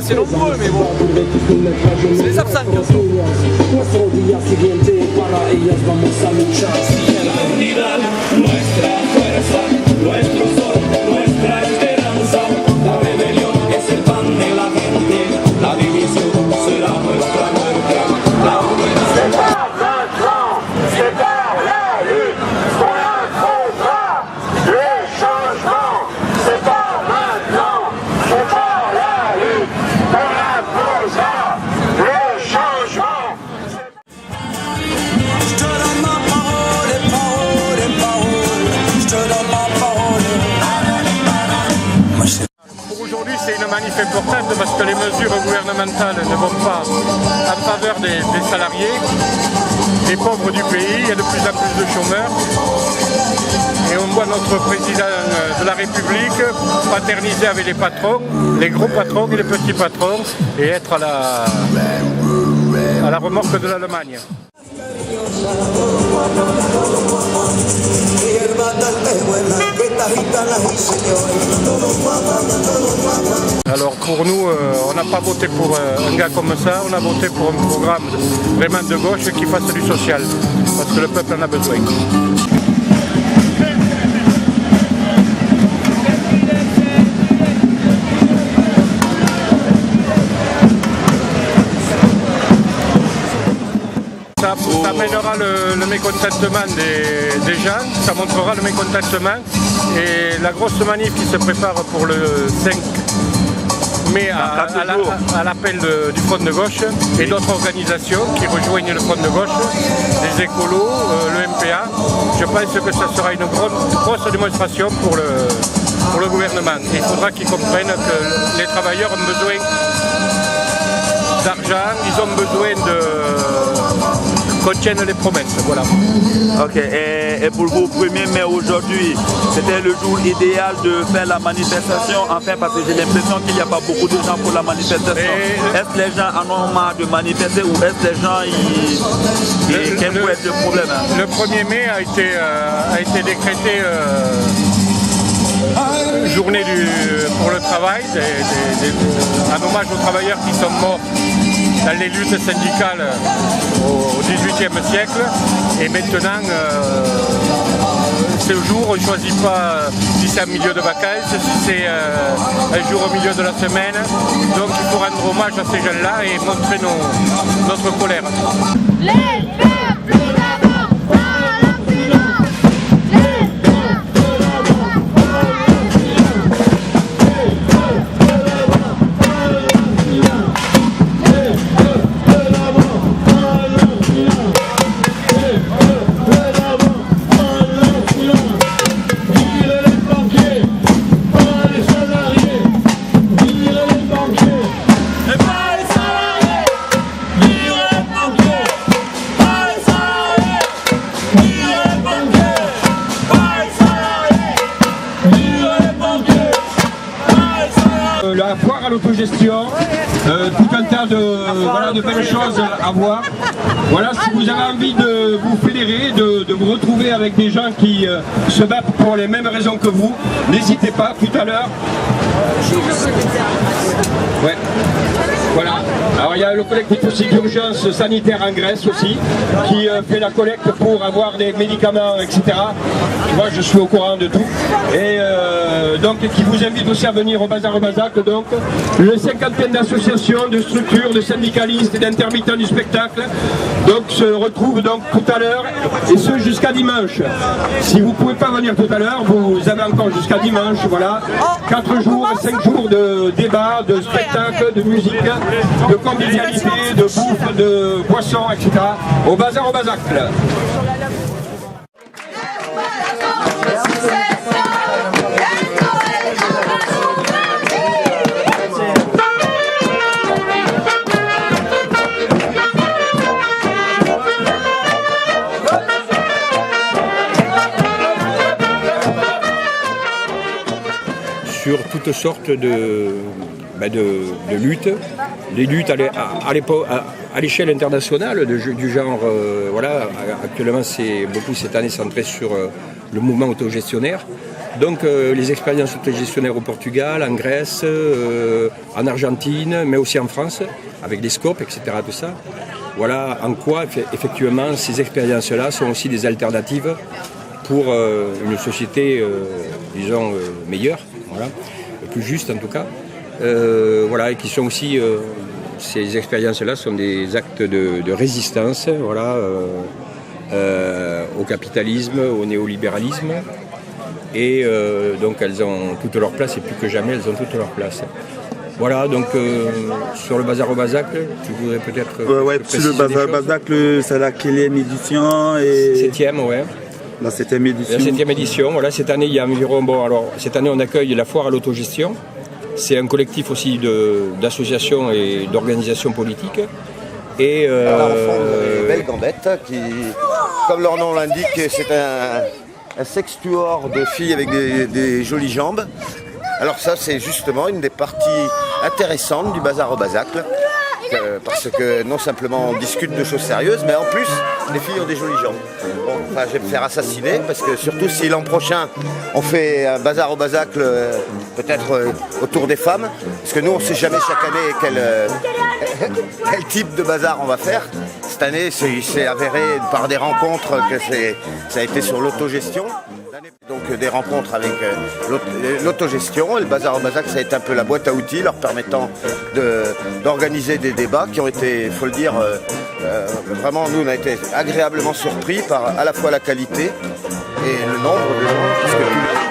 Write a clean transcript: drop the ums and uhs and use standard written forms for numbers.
assez nombreux, mais bon, c'est les absents qui sont. Aujourd'hui, c'est une manif importante parce que les mesures gouvernementales ne vont pas en faveur des salariés, des pauvres du pays. Il y a de plus en plus de chômeurs. Et on voit notre président de la République fraterniser avec les patrons, les gros patrons et les petits patrons, et être à la remorque de l'Allemagne. Alors pour nous, on n'a pas voté pour un gars comme ça, on a voté pour un programme vraiment de gauche qui fasse du social, parce que le peuple en a besoin. Ça amènera le mécontentement des gens, ça montrera le mécontentement, et la grosse manif qui se prépare pour le 5 mai à l'appel du Front de gauche et d'autres organisations qui rejoignent le Front de gauche, les écolos, le MPA. Je pense que ça sera une grosse démonstration pour le gouvernement. Il faudra qu'ils comprennent que les travailleurs ont besoin d'argent, ils ont besoin qu'on tienne les promesses, voilà. Ok, et pour vous, 1er mai aujourd'hui, c'était le jour idéal de faire la manifestation, enfin parce que j'ai l'impression qu'il n'y a pas beaucoup de gens pour la manifestation. Est-ce que les gens en ont marre de manifester ou est-ce que les gens, quel peut être le problème? Le 1er mai a été décrété journée pour le travail, un hommage aux travailleurs qui sont morts dans les luttes syndicales au XVIIIe siècle. Et maintenant, ce jour, on ne choisit pas si c'est un milieu de vacances, si c'est un jour au milieu de la semaine. Donc il faut rendre hommage à ces gens-là et montrer notre colère. La foire à l'autogestion, tout un tas de belles choses à voir. Voilà, si vous avez envie de vous fédérer, de vous retrouver avec des gens qui se battent pour les mêmes raisons que vous, n'hésitez pas, tout à l'heure. Ouais. Voilà. Alors il y a le collectif aussi d'urgence sanitaire en Grèce aussi, qui fait la collecte pour avoir des médicaments, etc. Moi je suis au courant de tout. Et donc qui vous invite aussi à venir au Bazar Bazac, donc le 50e d'associations, de structures, de syndicalistes et d'intermittents du spectacle. Donc se retrouve donc tout à l'heure, et ce jusqu'à dimanche. Si vous ne pouvez pas venir tout à l'heure, vous avez encore jusqu'à dimanche, voilà, 4 jours, 5 jours de débat, de spectacle, de musique, de convivialité, de bouffe, de boissons, etc. au Bazar Bazac. Sur toutes sortes de luttes, des luttes à l'échelle internationale, du genre, voilà, actuellement c'est beaucoup cette année centré sur le mouvement autogestionnaire, Donc les expériences autogestionnaires au Portugal, en Grèce, en Argentine, mais aussi en France, avec des scopes, etc. Tout ça. Voilà en quoi effectivement ces expériences-là sont aussi des alternatives pour une société, disons, meilleure, voilà, plus juste en tout cas. Voilà, et qui sont aussi, ces expériences-là sont des actes de résistance, voilà, au capitalisme, au néolibéralisme. Et donc elles ont toute leur place, et plus que jamais elles ont toute leur place. Voilà, donc sur le Bazar au Bazacle, tu voudrais peut-être... sur le Bazar au Bazacle, c'est la quatrième édition et... 7e, ouais. La 7e édition. La 7e édition, voilà, cette année il y a environ... Bon, alors, cette année on accueille la foire à l'autogestion. C'est un collectif aussi d'associations et d'organisations politiques. Et alors, au fond, des belles gambettes qui, comme leur nom l'indique, c'est un sextuor de filles avec des jolies jambes. Alors ça, c'est justement une des parties intéressantes du Bazar au Bazacle, parce que non simplement on discute de choses sérieuses, mais en plus, les filles ont des jolies jambes. Bon, enfin, je vais me faire assassiner, parce que surtout si l'an prochain, on fait un Bazar au Bazacle, peut-être autour des femmes, parce que nous, on ne sait jamais chaque année quel type de bazar on va faire. Cette année, c'est avéré par des rencontres que ça a été sur l'autogestion. Donc des rencontres avec l'autogestion, et le Bazar au Bazacle, ça a été un peu la boîte à outils leur permettant d'organiser des débats qui ont été, il faut le dire, vraiment nous on a été agréablement surpris par à la fois la qualité et le nombre de gens.